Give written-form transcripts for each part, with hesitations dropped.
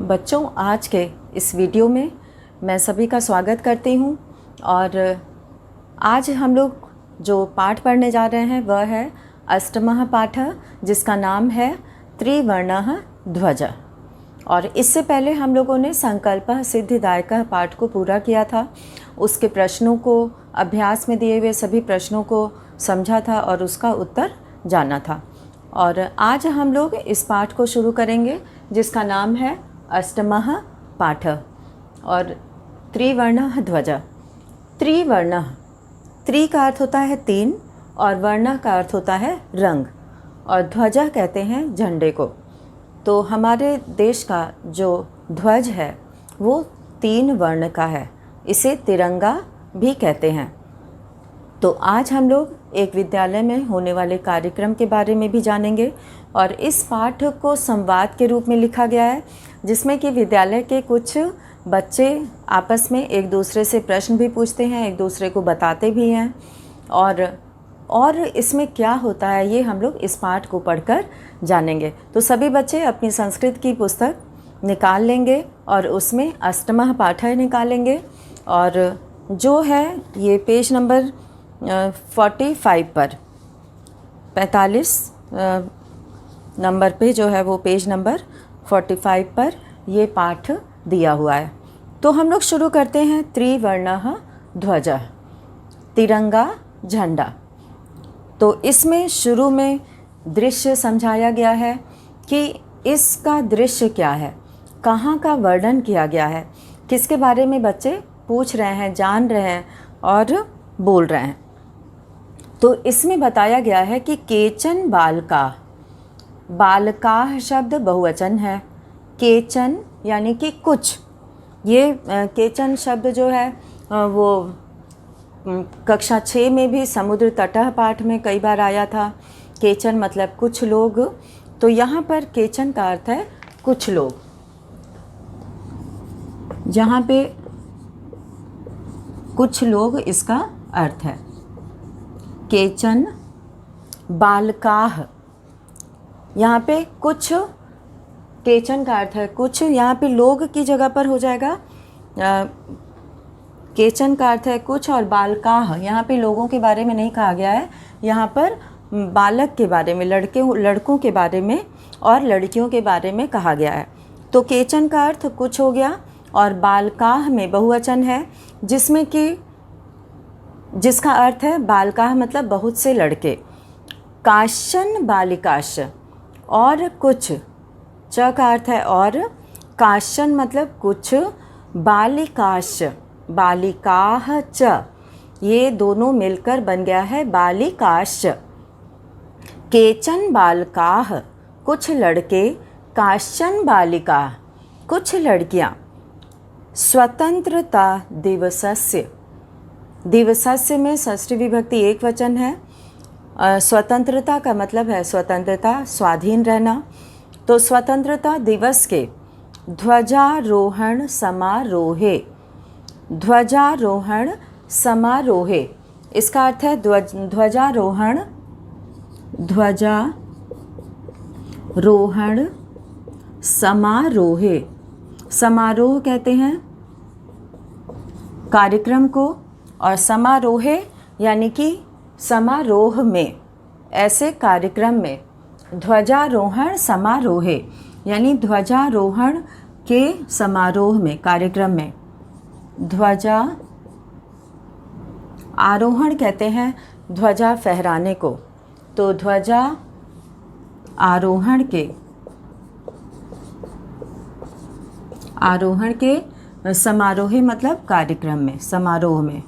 बच्चों, आज के इस वीडियो में मैं सभी का स्वागत करती हूँ। और आज हम लोग जो पाठ पढ़ने जा रहे हैं वह है अष्टमः पाठ, जिसका नाम है त्रिवर्णः ध्वज। और इससे पहले हम लोगों ने संकल्पः सिद्धिदायकः पाठ को पूरा किया था। उसके प्रश्नों को, अभ्यास में दिए हुए सभी प्रश्नों को समझा था और उसका उत्तर जाना था। और आज हम लोग इस पाठ को शुरू करेंगे जिसका नाम है अष्टमः पाठ और त्रिवर्णः ध्वज। त्रिवर्णः, त्रि का अर्थ होता है तीन और वर्ण का अर्थ होता है रंग, और ध्वजा कहते हैं झंडे को। तो हमारे देश का जो ध्वज है वो तीन वर्ण का है, इसे तिरंगा भी कहते हैं। तो आज हम लोग एक विद्यालय में होने वाले कार्यक्रम के बारे में भी जानेंगे। और इस पाठ को संवाद के रूप में लिखा गया है, जिसमें कि विद्यालय के कुछ बच्चे आपस में एक दूसरे से प्रश्न भी पूछते हैं, एक दूसरे को बताते भी हैं। और इसमें क्या होता है ये हम लोग इस पाठ को पढ़कर जानेंगे। तो सभी बच्चे अपनी संस्कृत की पुस्तक निकाल लेंगे और उसमें अष्टमः पाठ निकालेंगे। और जो है ये पेज नंबर 45 पर, 45 नंबर पे जो है वो पेज नंबर 45 पर ये पाठ दिया हुआ है। तो हम लोग शुरू करते हैं। त्रिवर्णः ध्वज, तिरंगा झंडा। तो इसमें शुरू में दृश्य समझाया गया है कि इसका दृश्य क्या है, कहाँ का वर्णन किया गया है, किसके बारे में बच्चे पूछ रहे हैं, जान रहे हैं और बोल रहे हैं। तो इसमें बताया गया है कि केचन बालका, बालका शब्द बहुवचन है। केचन यानी कि कुछ। ये केचन शब्द जो है वो कक्षा 6 में भी समुद्र तटः पाठ में कई बार आया था। केचन मतलब कुछ लोग। तो यहाँ पर केचन का अर्थ है कुछ लोग। यहाँ पे कुछ लोग इसका अर्थ है। केचन बालकाः, यहाँ पे कुछ, केचन का अर्थ है कुछ, यहाँ पे लोग की जगह पर हो जाएगा। केचन का अर्थ है कुछ और बालकाः, यहाँ पे लोगों के बारे में नहीं कहा गया है, यहाँ पर बालक के बारे में, लड़कों के बारे में और लड़कियों के बारे में कहा गया है। तो केचन का अर्थ कुछ हो गया और बालकाः में बहुवचन है, जिसमें कि जिसका अर्थ है बालकाः मतलब बहुत से लड़के। काश्चन बालिकाश्च, और कुछ, च का अर्थ है और, काश्चन मतलब कुछ, बालिकाश्च बालिकाः च, ये दोनों मिलकर बन गया है बालिकाश्च। केचन बालकाः कुछ लड़के, काश्चन बालिका कुछ लड़कियाँ। स्वतंत्रता दिवसस्य, दिवसस्य में षष्ठी विभक्ति एक वचन है। स्वतंत्रता का मतलब है स्वतंत्रता, स्वाधीन रहना। तो स्वतंत्रता दिवस के ध्वजारोहण समारोहे, ध्वजारोहण समारोहे, इसका अर्थ है ध्वजारोहण, ध्वजारोहण समारोहे। समारोह कहते हैं कार्यक्रम को, और समारोहे यानी कि समारोह में, ऐसे कार्यक्रम में। ध्वजारोहण समारोहे यानी ध्वजारोहण के समारोह में, कार्यक्रम में। ध्वजा आरोहण कहते हैं ध्वजा फहराने को। तो ध्वजा आरोहण के समारोहे मतलब कार्यक्रम में, समारोह में,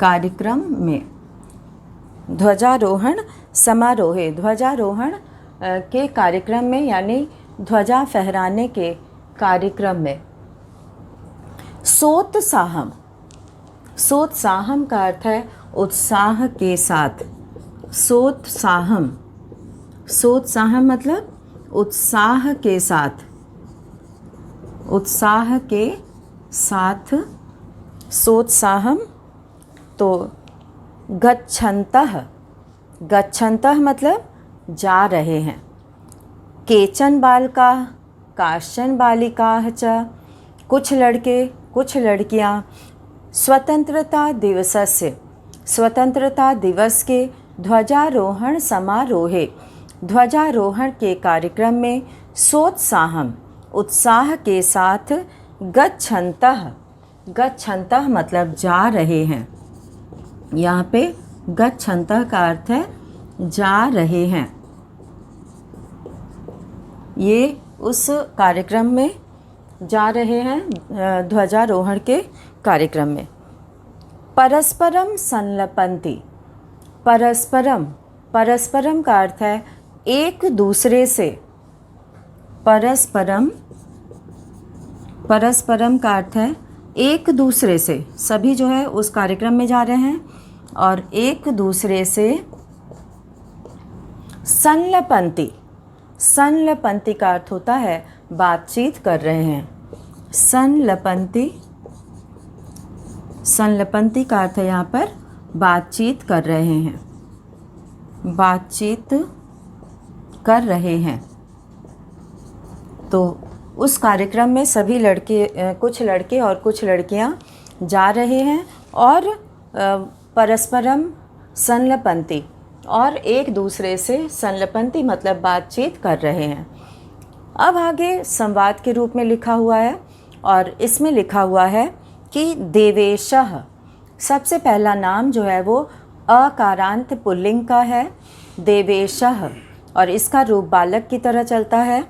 कार्यक्रम में। ध्वजारोहण समारोहे, ध्वजारोहण के कार्यक्रम में यानी ध्वजा फहराने के कार्यक्रम में। सोत्साहम, सोत्साहम का अर्थ है उत्साह के साथ। सोत्साहम, सोत्साहम मतलब उत्साह के साथ, उत्साह के साथ सोत्साहम। तो गच्छन्तः, गच्छन्तः मतलब जा रहे हैं। केचन बालका काश्चन बालिकाः च, कुछ लड़के कुछ लड़कियां स्वतंत्रता दिवसस्य, स्वतंत्रता दिवस के ध्वजारोहण समारोहे, ध्वजारोहण के कार्यक्रम में सोत्साहम, उत्साह के साथ गच्छन्तः, गच्छन्तः मतलब जा रहे हैं। यहाँ पे गच्छन्तः का अर्थ है जा रहे हैं। ये उस कार्यक्रम में जा रहे हैं, ध्वजारोहण के कार्यक्रम में। परस्परम संलपन्ति, परस्परम, परस्परम का अर्थ है एक दूसरे से, परस्परम, परस्परम का अर्थ है एक दूसरे से। सभी जो है उस कार्यक्रम में जा रहे हैं और एक दूसरे से संलपन्ति, संलपन्ति का अर्थ होता है बातचीत कर रहे हैं। संलपन्ति, संलपन्ति का अर्थ है यहाँ पर बातचीत कर रहे हैं, बातचीत कर रहे हैं। तो उस कार्यक्रम में सभी लड़के, कुछ लड़के और कुछ लड़कियां जा रहे हैं और परस्परम संलपन्ति, और एक दूसरे से संलपन्ति मतलब बातचीत कर रहे हैं। अब आगे संवाद के रूप में लिखा हुआ है और इसमें लिखा हुआ है कि देवेशः, सबसे पहला नाम जो है वो अकारांत पुल्लिंग का है, देवेशः, और इसका रूप बालक की तरह चलता है।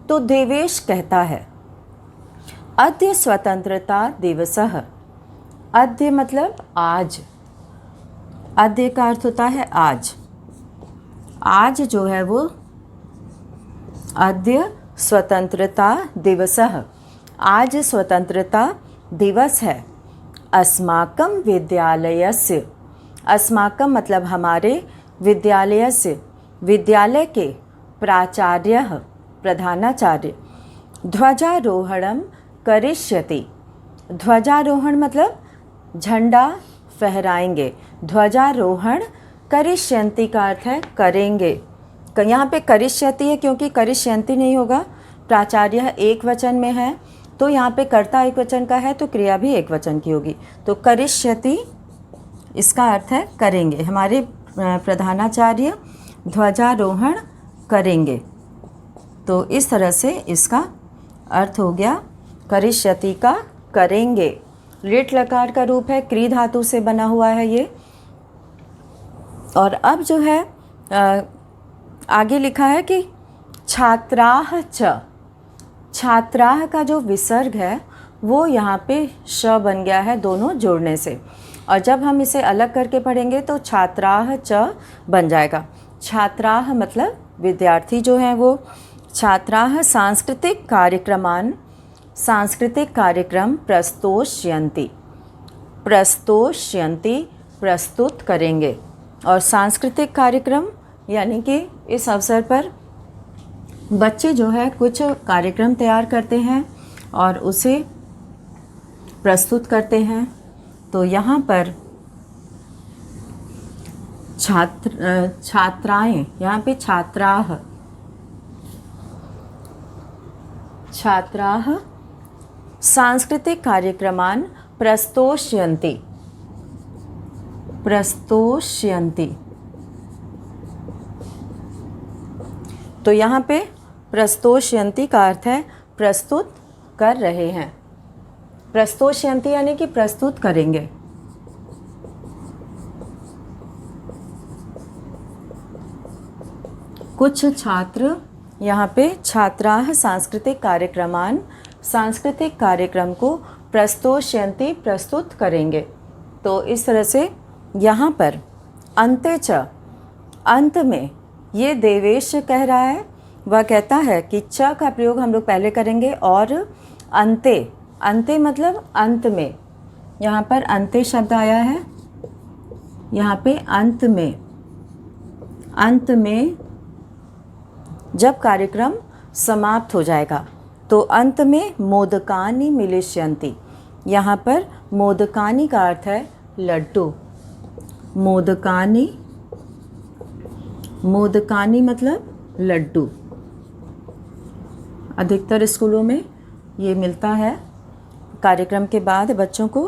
तो देवेश कहता है अद्य स्वतंत्रता दिवसः, अद्य मतलब आज, अद्य का अर्थ होता है आज, आज जो है वो अद्य स्वतंत्रता दिवसः, आज स्वतंत्रता दिवस है। अस्माकं विद्यालयस्य, अस्माकं मतलब हमारे, विद्यालयस्य विद्यालय के, प्राचार्यः प्रधानाचार्य, ध्वजारोहणं करिष्यति, ध्वजारोहण मतलब झंडा फहराएंगे, ध्वजारोहण करिष्यन्ति का अर्थ है करेंगे। यहाँ पे करिष्यति है क्योंकि करिष्यन्ति नहीं होगा, प्राचार्य एक वचन में है, तो यहाँ पे कर्ता एक वचन का है तो क्रिया भी एक वचन की होगी। तो करिष्यति इसका अर्थ है करेंगे, हमारे प्रधानाचार्य ध्वजारोहण करेंगे। तो इस तरह से इसका अर्थ हो गया करिष्यति का करेंगे। लिट लकार का रूप है, क्री धातु से बना हुआ है ये। और अब जो है आगे लिखा है कि छात्राः च, छात्राः का जो विसर्ग है वो यहाँ पे श बन गया है दोनों जोड़ने से, और जब हम इसे अलग करके पढ़ेंगे तो छात्राः च बन जाएगा। छात्राः मतलब विद्यार्थी जो हैं वो, छात्राः सांस्कृतिक कार्यक्रमान, सांस्कृतिक कार्यक्रम प्रस्तोष्यन्ति, प्रस्तोष्यन्ति प्रस्तुत करेंगे। और सांस्कृतिक कार्यक्रम यानी कि इस अवसर पर बच्चे जो है कुछ कार्यक्रम तैयार करते हैं और उसे प्रस्तुत करते हैं। तो यहाँ पर छात्राएं, यहाँ पे छात्राः, छात्राः सांस्कृतिक कार्यक्रमान प्रस्तोष्यन्ति, प्रस्तोष्यन्ति। तो यहाँ पे प्रस्तोष्यन्ति का अर्थ है प्रस्तुत कर रहे हैं, प्रस्तोष्यन्ति यानी कि प्रस्तुत करेंगे। कुछ छात्र, यहाँ पे छात्राः सांस्कृतिक कार्यक्रमान, सांस्कृतिक कार्यक्रम को प्रस्तोष्यन्ति प्रस्तुत करेंगे। तो इस तरह से यहाँ पर अन्ते च, अंत में, ये देवेश कह रहा है, वह कहता है कि च का प्रयोग हम लोग पहले करेंगे और अन्ते, अन्ते मतलब अंत में, यहाँ पर अन्ते शब्द आया है, यहाँ पे अंत में, अंत में जब कार्यक्रम समाप्त हो जाएगा तो अंत में मोदकानि मिलिष्यन्ति, यहाँ पर मोदकानि का अर्थ है लड्डू, मोदकानि, मोदकानि मतलब लड्डू, अधिकतर स्कूलों में ये मिलता है कार्यक्रम के बाद बच्चों को।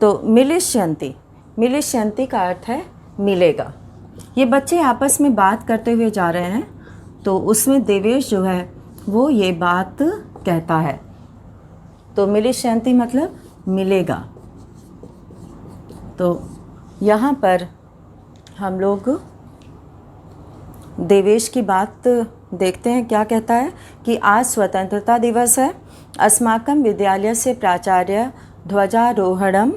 तो मिलिष्यन्ति, मिलिष्यन्ति का अर्थ है मिलेगा। ये बच्चे आपस में बात करते हुए जा रहे हैं, तो उसमें देवेश जो है वो ये बात कहता है। तो मिलिष्यन्ति मतलब मिलेगा। तो यहाँ पर हम लोग देवेश की बात देखते हैं, क्या कहता है कि आज स्वतंत्रता दिवस है। अस्माकं विद्यालय से प्राचार्य ध्वजारोहणम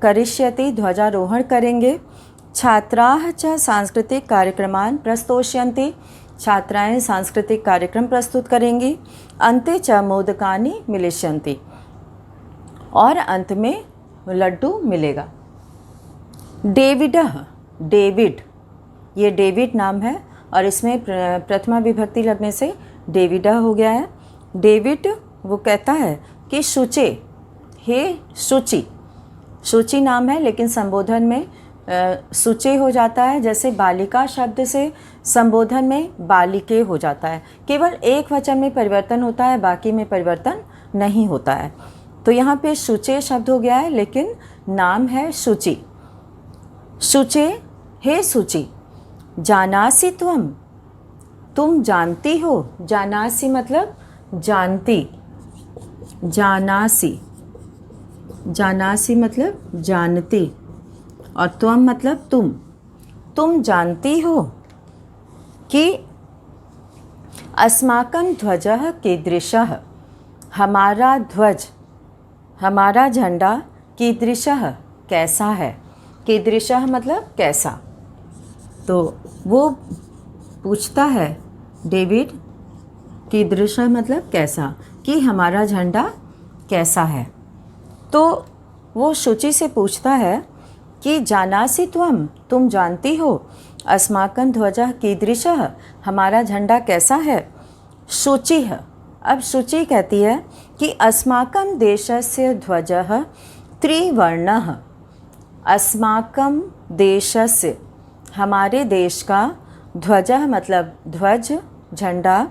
करिष्यति, ध्वजारोहण करेंगे। छात्राः च सांस्कृतिक कार्यक्रमान् प्रस्तोष्यन्ति, छात्राएं सांस्कृतिक कार्यक्रम प्रस्तुत करेंगी। अन्ते च मोदकानि मिलिष्यन्ति, और अंत में लड्डू मिलेगा। डेविडः, डेविड, ये डेविड नाम है और इसमें प्रथमा विभक्ति लगने से डेविडः हो गया है। डेविड वो कहता है कि शुचे, हे शुचि, शुचि नाम है लेकिन संबोधन में शुचे हो जाता है। जैसे बालिका शब्द से संबोधन में बालिके हो जाता है। केवल एक वचन में परिवर्तन होता है, बाकी में परिवर्तन नहीं होता है। तो यहाँ पे शुचे शब्द हो गया है लेकिन नाम है शुचि। शुचे, हे शुचि, जानासि त्वम, तुम जानती हो। जानासि मतलब जानती, जानासि, जानासि मतलब जानती, और त्वम मतलब तुम जानती हो कि अस्माकं ध्वजः कीदृशः, हमारा ध्वज, हमारा झंडा, कीदृशः कैसा है। कीदृशः मतलब कैसा। तो वो पूछता है डेविड, कीदृशः मतलब कैसा, कि हमारा झंडा कैसा है। तो वो शुचि से पूछता है कि जानासि त्वम, तुम जानती हो, अस्माकं ध्वजः कीदृशः, हमारा झंडा कैसा है। शुचिः, अब शुचि कहती है कि अस्माकं देशस्य ध्वजः त्रिवर्णः, अस्माकं देशस्य, हमारे देश का, ध्वजः मतलब ध्वज, झंडा,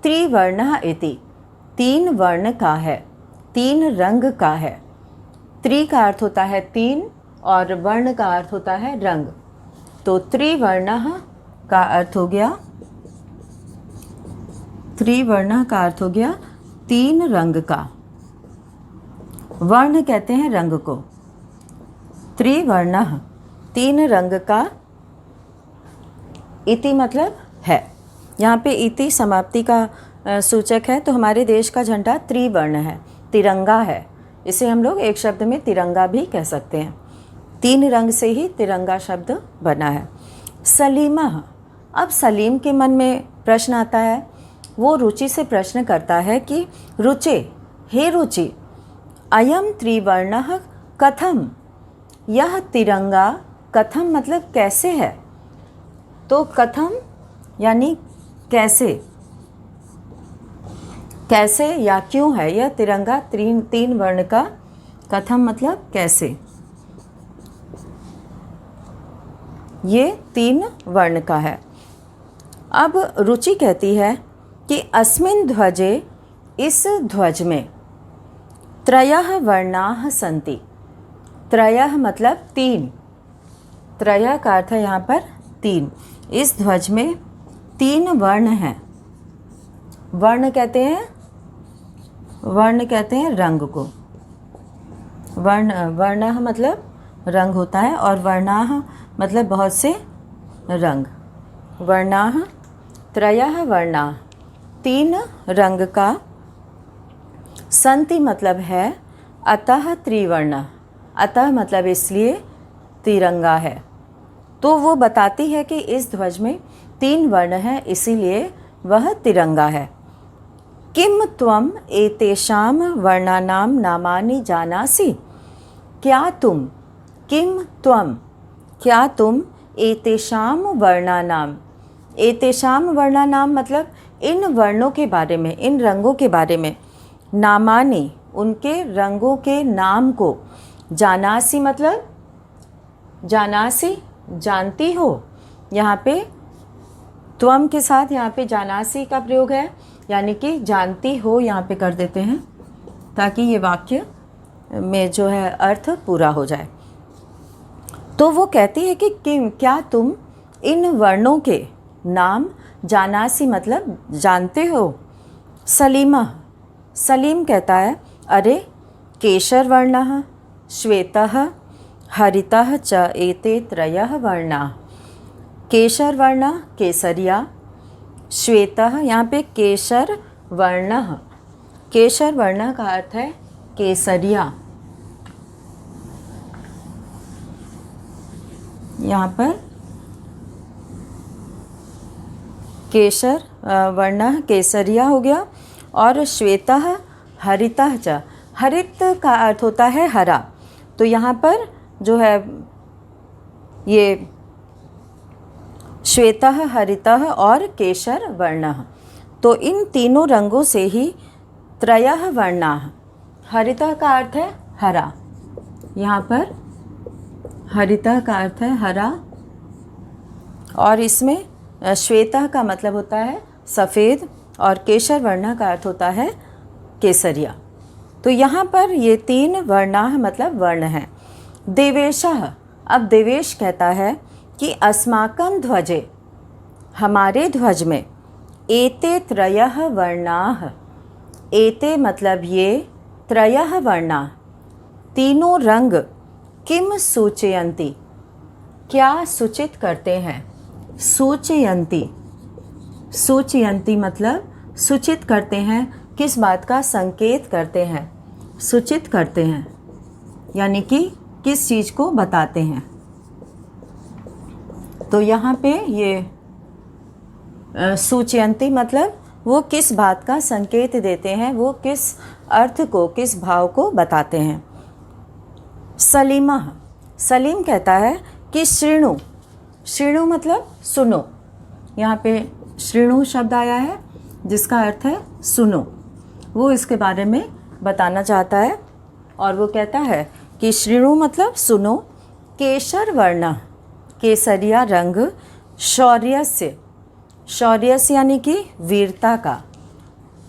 त्रिवर्णः इति, तीन वर्ण का है, तीन रंग का है। त्रि का अर्थ होता है तीन और वर्ण का अर्थ होता है रंग। तो त्रिवर्णः का अर्थ हो गया, त्रिवर्णः का अर्थ हो गया तीन रंग का। वर्ण कहते हैं रंग को। त्रिवर्णः तीन रंग का, इति मतलब है। यहाँ पे इति समाप्ति का सूचक है। तो हमारे देश का झंडा त्रिवर्ण है, तिरंगा है। इसे हम लोग एक शब्द में तिरंगा भी कह सकते हैं। तीन रंग से ही तिरंगा शब्द बना है। सलीमः, अब सलीम के मन में प्रश्न आता है। वो रुचि से प्रश्न करता है कि रुचे, हे रुचि, अयम त्रिवर्णः कथम, यह तिरंगा कथम मतलब कैसे है। तो कथम यानी कैसे, कैसे या क्यों है यह तिरंगा तीन वर्ण का। कथम मतलब कैसे, ये तीन वर्ण का है। अब रुचि कहती है कि अस्मिन् ध्वजे, इस ध्वज में, त्रयः वर्णाः सन्ति। त्रयः मतलब तीन, त्रयः का अर्थ है यहाँ पर तीन। इस ध्वज में तीन वर्ण हैं। वर्ण कहते हैं, वर्ण कहते हैं रंग को। वर्णः मतलब रंग होता है और वर्णाः मतलब बहुत से रंग। वर्णाः, त्रयः वर्णाः, तीन रंग का। सन्ति मतलब है, अतः त्रिवर्ण, अतः मतलब इसलिए तिरंगा है। तो वो बताती है कि इस ध्वज में तीन वर्ण हैं, इसीलिए वह तिरंगा है। किम त्वम एतेषां वर्णानां नामानि जानासि, क्या तुम, किम त्वम, क्या तुम, एतेषां वर्णानां, एतेषां वर्णानां मतलब इन वर्णों के बारे में, इन रंगों के बारे में, नामानि उनके रंगों के नाम को, जानासि मतलब जानासि जानती हो। यहाँ पे त्वम के साथ यहाँ पे जानासि का प्रयोग है। यानी कि जानती हो यहाँ पे कर देते हैं ताकि ये वाक्य में जो है अर्थ पूरा हो जाए। तो वो कहती है कि क्या तुम इन वर्णों के नाम जानासी मतलब जानते हो। सलीम कहता है अरे केशर वर्णः श्वेतः हरितः च एते त्रयः वर्णाः। केशर वर्ण केसरिया, श्वेतः यहाँ पे केशर वर्णः, केशर वर्ण का अर्थ है केसरिया। यहाँ पर केशर वर्ण केसरिया हो गया। और श्वेतः हरितः च, हरित का अर्थ होता है हरा। तो यहाँ पर जो है ये श्वेतः हरितः और केशर वर्णः, तो इन तीनों रंगों से ही त्रयः वर्णाः, हरितः का अर्थ है हरा, यहाँ पर हरितः का अर्थ है हरा, और इसमें श्वेतः का मतलब होता है सफ़ेद और केशर वर्ण का अर्थ होता है केसरिया। तो यहाँ पर ये तीन वर्णाः मतलब वर्ण हैं। देवेशः, अब देवेश कहता है कि अस्माकं ध्वजे, हमारे ध्वज में, एते त्रयः वर्णाः, एते मतलब ये, त्रयः वर्णाः तीनों रंग, किम सूचयन्ति क्या सूचित करते हैं, सूचयन्ति, सूचयन्ति मतलब सूचित करते हैं, किस बात का संकेत करते हैं, सूचित करते हैं यानी कि किस चीज़ को बताते हैं। तो यहाँ पे ये सूचयन्ति मतलब वो किस बात का संकेत देते हैं, वो किस अर्थ को, किस भाव को बताते हैं। सलीमः, सलीम कहता है कि श्रृणु, श्रृणु मतलब सुनो, यहाँ पे श्रृणु शब्द आया है जिसका अर्थ है सुनो। वो इसके बारे में बताना चाहता है और वो कहता है कि श्रृणु मतलब सुनो, केशर वर्ण केसरिया रंग, शौर्यस्य, शौर्यस्य यानी कि वीरता का,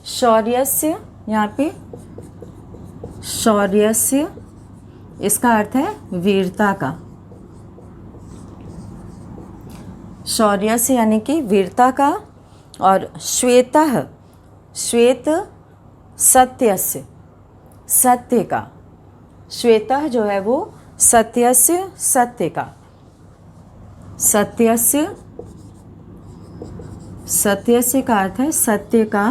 शौर्यस्य यहाँ पे शौर्यस्य इसका अर्थ है वीरता का, शौर्यस्य यानी कि वीरता का। और श्वेतः, श्वेत सत्यस्य, सत्य का, श्वेतः जो है वो सत्यस्य, सत्य का, सत्यस्य, सत्यस्य का अर्थ है सत्य का,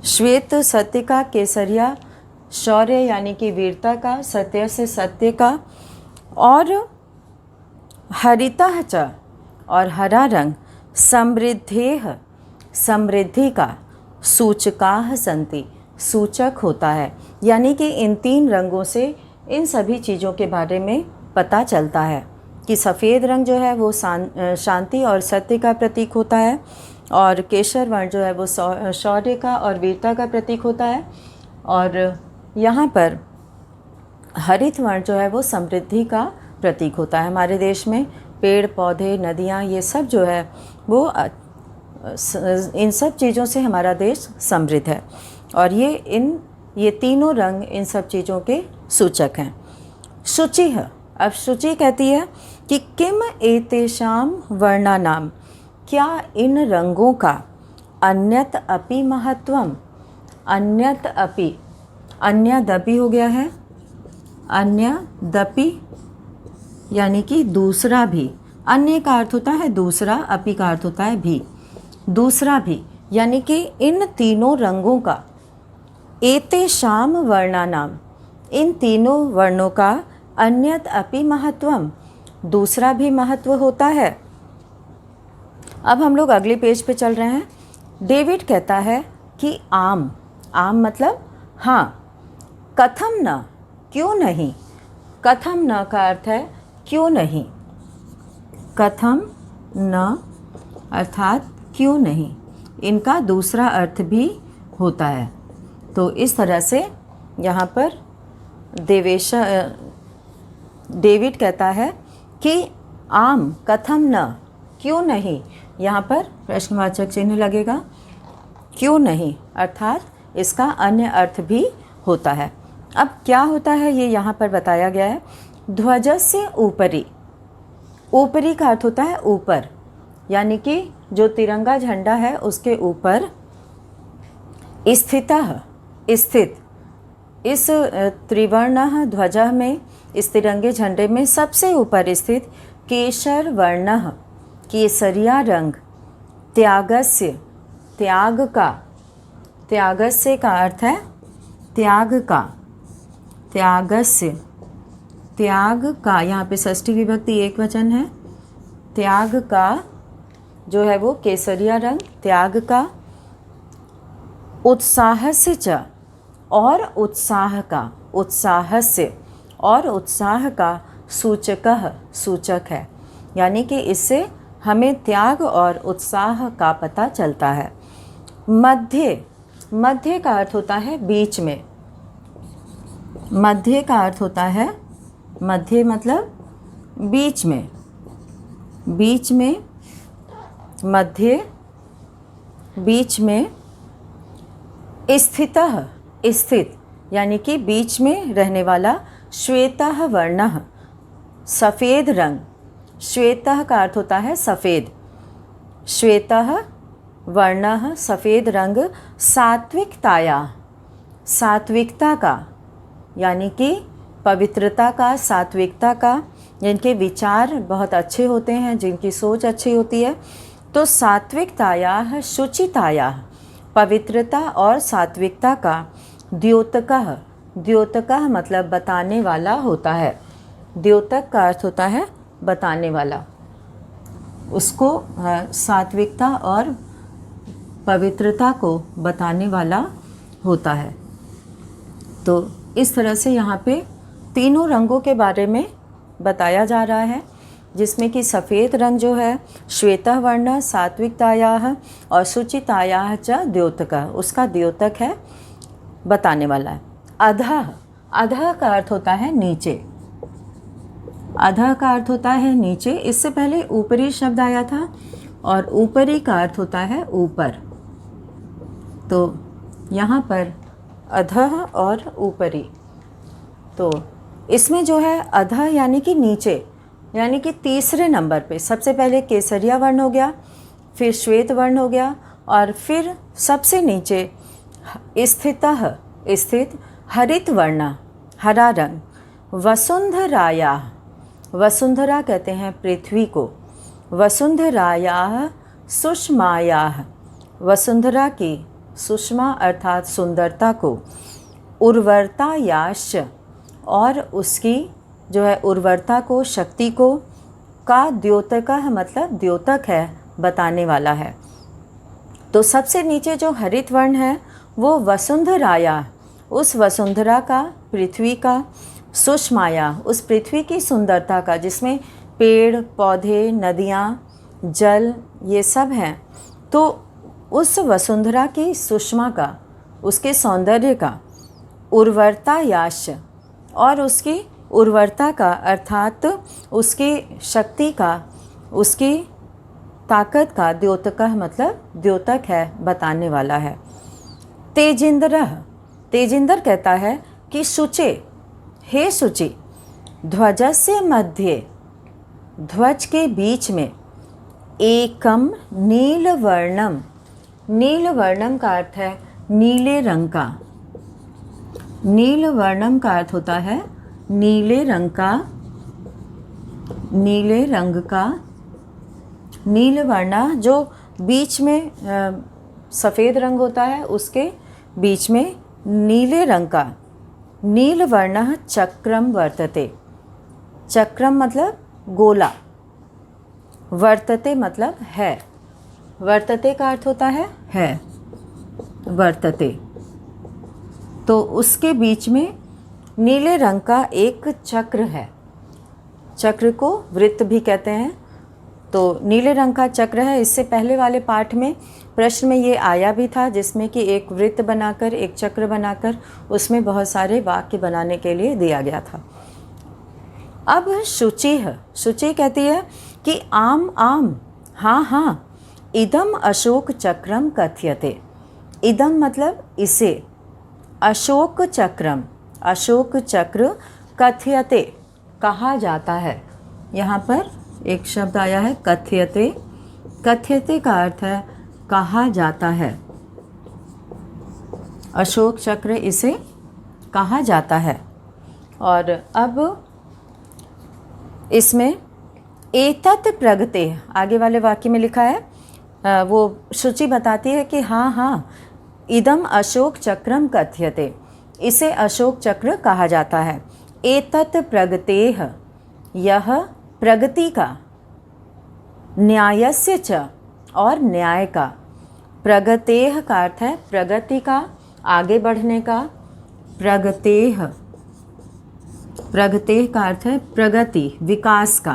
श्वेत सत्य का, केसरिया शौर्य यानी कि वीरता का, सत्य से सत्य का। और हरितः च और हरा रंग, समृद्धेः समृद्धि का, सूचकाः सन्ति सूचक होता है, यानी कि इन तीन रंगों से इन सभी चीज़ों के बारे में पता चलता है कि सफ़ेद रंग जो है वो शांति और सत्य का प्रतीक होता है, और केशर वर्ण जो है वो शौर्य का और वीरता का प्रतीक होता है, और यहाँ पर हरित वर्ण जो है वो समृद्धि का प्रतीक होता है। हमारे देश में पेड़ पौधे नदियाँ ये सब जो है वो इन सब चीज़ों से हमारा देश समृद्ध है, और ये तीनों रंग इन सब चीज़ों के सूचक हैं। शुचि है, अब शुचि कहती है कि किम एतेषां वर्णानां, क्या इन रंगों का अन्यत अपि महत्वम, अन्यत अपि, अन्यदपि हो गया है, अन्यदपि यानी कि दूसरा भी, अन्य का अर्थ होता है दूसरा, अपि का अर्थ होता है भी, दूसरा भी, यानी कि इन तीनों रंगों का, एतेषां वर्णानां इन तीनों वर्णों का, अन्यत अपि महत्वम दूसरा भी महत्व होता है। अब हम लोग अगले पेज पे चल रहे हैं। डेविड कहता है कि आम, आम मतलब हाँ, कथम न क्यों नहीं, कथम न का अर्थ है क्यों नहीं, कथम न अर्थात क्यों नहीं, इनका दूसरा अर्थ भी होता है। तो इस तरह से यहाँ पर डेविड कहता है कि आम कथम न क्यों नहीं, यहाँ पर प्रश्नवाचक चिन्ह लगेगा। क्यों नहीं, अर्थात इसका अन्य अर्थ भी होता है। अब क्या होता है ये यहाँ पर बताया गया है। ध्वजस्य ऊपरी, ऊपरी का अर्थ होता है ऊपर, यानी कि जो तिरंगा झंडा है उसके ऊपर स्थितः, स्थित, इस त्रिवर्ण ध्वज में, इस तिरंगे झंडे में सबसे ऊपर स्थित केशर वर्णः, केसरिया रंग, त्यागस्य, त्याग का, त्यागस्य का अर्थ है त्याग का, त्यागस्य, त्याग का, यहाँ पे षष्ठी विभक्ति एक वचन है। त्याग का जो है वो केसरिया रंग, त्याग का, उत्साहस्य च, और उत्साह का, उत्साहस्य और उत्साह का सूचकः, सूचक है, यानी कि इससे हमें त्याग और उत्साह का पता चलता है। मध्य, मध्य का अर्थ होता है बीच में, मध्य का अर्थ होता है, मध्य मतलब बीच में, बीच में, मध्य, बीच में, स्थितः, स्थित, यानी कि बीच में रहने वाला, श्वेतः वर्णः, सफ़ेद रंग, श्वेतः का अर्थ होता है सफ़ेद, श्वेतः वर्णः, सफ़ेद रंग, सात्विकताया, सात्विकता का, यानी कि पवित्रता का, सात्विकता का, जिनके विचार बहुत अच्छे होते हैं, जिनकी सोच अच्छी होती है। तो सात्विकताया, शुचिताया, पवित्रता और सात्विकता का, द्योतकः, द्योतकः मतलब बताने वाला होता है, द्योतक का अर्थ होता है बताने वाला, उसको सात्विकता और पवित्रता को बताने वाला होता है। तो इस तरह से यहाँ पे तीनों रंगों के बारे में बताया जा रहा है, जिसमें कि सफ़ेद रंग जो है श्वेतः वर्ण, सात्विकतायाः और शुचितायाः च द्योतकः, उसका द्योतक है, बताने वाला है। अधः, अधः का अर्थ होता है नीचे, अधः का अर्थ होता है नीचे, इससे पहले ऊपरी शब्द आया था और ऊपरी का अर्थ होता है ऊपर। तो यहाँ पर अधः और ऊपरी, तो इसमें जो है अधः यानी कि नीचे, यानी कि तीसरे नंबर पे सबसे पहले केसरिया वर्ण हो गया, फिर श्वेत वर्ण हो गया, और फिर सबसे नीचे स्थितः, स्थित हरित वर्ण, हरा रंग, वसुंधराया, वसुंधरा कहते हैं पृथ्वी को, वसुंधराया सुषमाया, वसुंधरा की, सुषमा अर्थात सुंदरता को, उर्वरतायाश्च, और उसकी जो है उर्वरता को, शक्ति को, का द्योतकः मतलब द्योतक है, बताने वाला है। तो सबसे नीचे जो हरित वर्ण है वो वसुंधराया, उस वसुंधरा का, पृथ्वी का, सुषमाया, उस पृथ्वी की सुंदरता का, जिसमें पेड़ पौधे, नदियाँ, जल, ये सब हैं। तो उस वसुंधरा की सुषमा का, उसके सौंदर्य का, उर्वरता याश, और उसकी उर्वरता का अर्थात उसकी शक्ति का, उसकी ताकत का, द्योतकः मतलब द्योतक है, बताने वाला है। तेजिंद्रः, तेजिंद्र कहता है कि शुचे, हे शुचि, ध्वजस्य मध्ये, ध्वज के बीच में, एकम नीलवर्णम, नीलवर्णम का अर्थ है नीले रंग का, नीलवर्णम का अर्थ होता है नीले रंग का, नीले रंग का, नीलवर्ण जो बीच में सफ़ेद रंग होता है, उसके बीच में नीले रंग का, नीलवर्णः चक्रम वर्तते, चक्रम मतलब गोला, वर्तते मतलब है, वर्तते का अर्थ होता है, वर्तते। तो उसके बीच में नीले रंग का एक चक्र है, चक्र को वृत्त भी कहते हैं। तो नीले रंग का चक्र है। इससे पहले वाले पाठ में प्रश्न में ये आया भी था, जिसमें कि एक वृत्त बनाकर, एक चक्र बनाकर उसमें बहुत सारे वाक्य बनाने के लिए दिया गया था। अब शुचि है, शुचि कहती है कि आम आम, हाँ हाँ, इदम अशोक चक्रम कथ्यते। इदम मतलब इसे, अशोक चक्रम, अशोक चक्र, कथ्यते कहा जाता है। यहाँ पर एक शब्द आया है कथ्यते। कथ्यते का अर्थ है कहा जाता है। अशोक चक्र इसे कहा जाता है। और अब इसमें एतत् प्रगते, आगे वाले वाक्य में लिखा है, वो शुचि बताती है कि हाँ हाँ, इदम अशोक चक्रम कथ्यते, इसे अशोक चक्र कहा जाता है। एतत् प्रगतेह, यह प्रगति का, न्यायस्य च, और न्याय का। प्रगतेह का अर्थ है प्रगति का, आगे बढ़ने का। प्रगतेह, प्रगतेह का अर्थ है प्रगति, विकास का।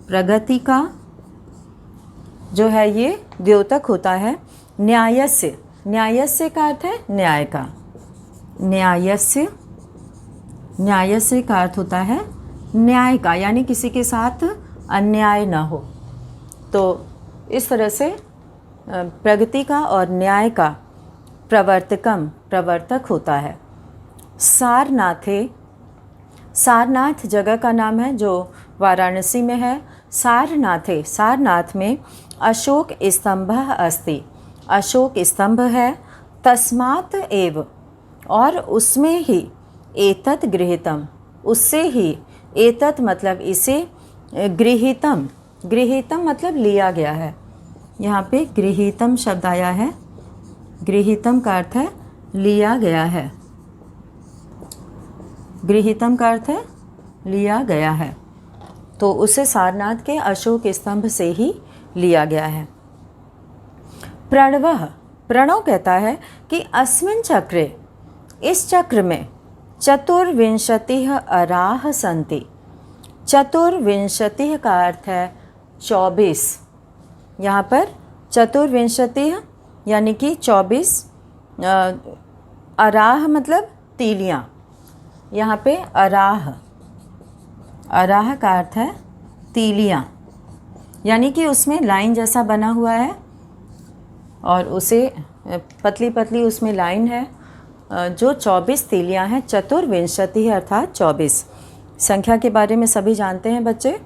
प्रगति का जो है ये द्योतक होता है। न्यायस्य, न्यायस्य का अर्थ है न्याय का। न्यायस्य, न्यायस्य का अर्थ होता है न्याय का, यानी किसी के साथ अन्याय ना हो। तो इस तरह से प्रगति का और न्याय का प्रवर्तकम, प्रवर्तक होता है। सारनाथे, सारनाथ जगह का नाम है जो वाराणसी में है। सारनाथे, सारनाथ में अशोक स्तंभः अस्ति, अशोक स्तंभ है। तस्मात् एव, और उसमें ही, एतत् गृहीतम, उससे ही, एतत् मतलब इसे, गृहीतम, गृहीतम मतलब लिया गया है। यहाँ पे गृहीतम शब्द आया है। गृहीतम का अर्थ है लिया गया है। गृहीतम का अर्थ है लिया गया है। तो उसे सारनाथ के अशोक स्तंभ से ही लिया गया है। प्रणवः, प्रणव कहता है कि अस्मिन् चक्रे, इस चक्र में, चतुर्विंशतिः अराः सन्ति। चतुर्विंशतिः का अर्थ है 24। यहाँ पर चतुर्विंशतिः यानी कि 24, अराह मतलब तीलियाँ। यहाँ पे अराह, अराह का अर्थ है तीलियाँ, यानी कि उसमें लाइन जैसा बना हुआ है और उसे पतली पतली उसमें लाइन है, जो 24 तीलियाँ हैं। चतुर्विंशति अर्थात 24। संख्या के बारे में सभी जानते हैं बच्चे,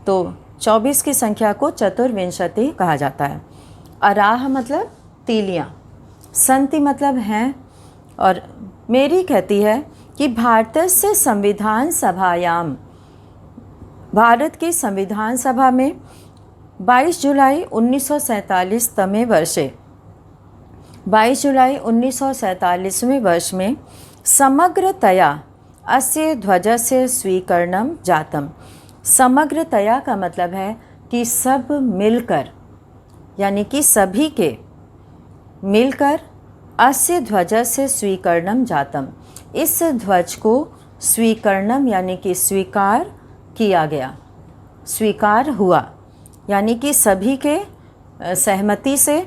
तो 24 की संख्या को चतुर्विंशति कहा जाता है। अराह मतलब तीलियाँ, संति मतलब हैं। और मेरी कहती है कि भारतस्य संविधान सभायाम, भारत की संविधान सभा में 22 जुलाई 1947 तमे वर्षे, 22 जुलाई 1947वें वर्ष में समग्रतया अस्य ध्वजस्य स्वीकरणम जातम। समग्रतया का मतलब है कि सब मिलकर, यानी कि सभी के मिलकर, अस्य ध्वजस्य स्वीकरणम जातम, इस ध्वज को स्वीकरणम यानी कि स्वीकार किया गया, स्वीकार हुआ, यानी कि सभी के सहमति से।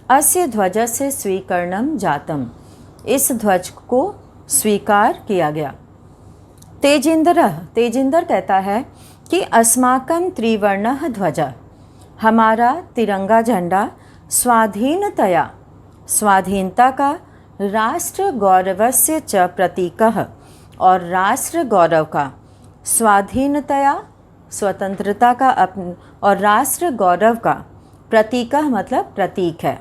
अस्य ध्वजस्य स्वीकरणम जातम, इस ध्वज को स्वीकार किया गया। तेजिंदरः, तेजिंदर कहता है कि अस्माकं त्रिवर्णः ध्वजः, हमारा तिरंगा झंडा स्वाधीनतया, स्वाधीनता का, राष्ट्र गौरवस्य च प्रतीकः, और राष्ट्र गौरव का, स्वाधीनतया स्वतंत्रता का और राष्ट्र गौरव का, प्रतीकः मतलब प्रतीक है।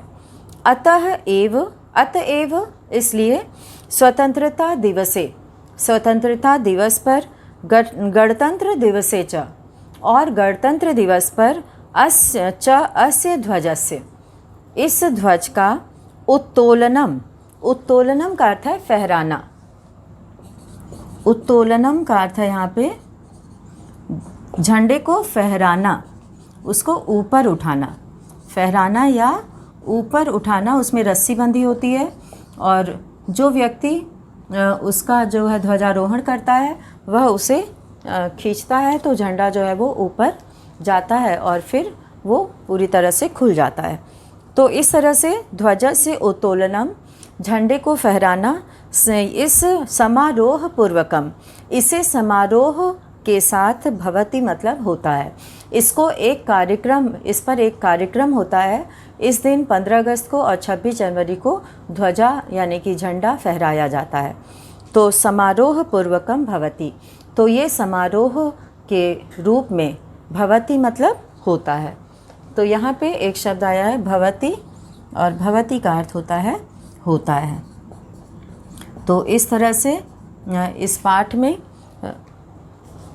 अतः एव, अतएव इसलिए, स्वतंत्रता दिवसे, स्वतंत्रता दिवस पर, गणतंत्र दिवसे च, और गणतंत्र दिवस पर, अस्य च अस्य ध्वजस्य, इस ध्वज का उत्तोलनम, उत्तोलनम का अर्थ है फहराना। उत्तोलनम का अर्थ है यहाँ पे झंडे को फहराना, उसको ऊपर उठाना। फहराना या ऊपर उठाना, उसमें रस्सी बंधी होती है और जो व्यक्ति उसका जो है ध्वजारोहण करता है वह उसे खींचता है, तो झंडा जो है वो ऊपर जाता है और फिर वो पूरी तरह से खुल जाता है। तो इस तरह से ध्वजस्य उत्तोलनम, झंडे को फहराना, इस समारोह पूर्वकम, इसे समारोह के साथ, भवति मतलब होता है, इस पर एक कार्यक्रम होता है। इस दिन 15 अगस्त को और 26 जनवरी को ध्वजा यानी कि झंडा फहराया जाता है। तो समारोह पूर्वकम भवति, तो ये समारोह के रूप में भवति मतलब होता है। तो यहाँ पे एक शब्द आया है भवति, और भवति का अर्थ होता है। तो इस तरह से इस पाठ में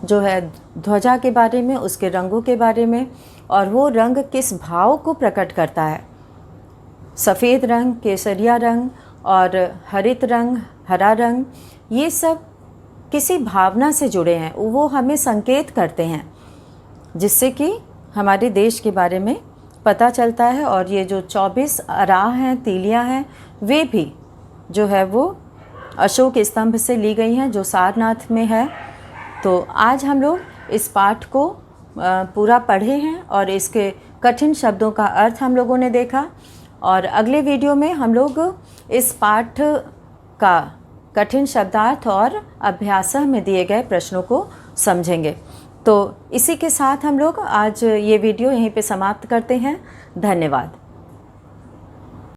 जो है ध्वजा के बारे में, उसके रंगों के बारे में, और वो रंग किस भाव को प्रकट करता है। सफ़ेद रंग, केसरिया रंग और हरित रंग, हरा रंग, ये सब किसी भावना से जुड़े हैं, वो हमें संकेत करते हैं, जिससे कि हमारे देश के बारे में पता चलता है। और ये जो 24 अराह हैं, तीलियाँ हैं, वे भी जो है वो अशोक स्तंभ से ली गई हैं, जो सारनाथ में है। तो आज हम लोग इस पाठ को पूरा पढ़े हैं और इसके कठिन शब्दों का अर्थ हम लोगों ने देखा। और अगले वीडियो में हम लोग इस पाठ का कठिन शब्दार्थ और अभ्यास में दिए गए प्रश्नों को समझेंगे। तो इसी के साथ हम लोग आज ये वीडियो यहीं पे समाप्त करते हैं। धन्यवाद।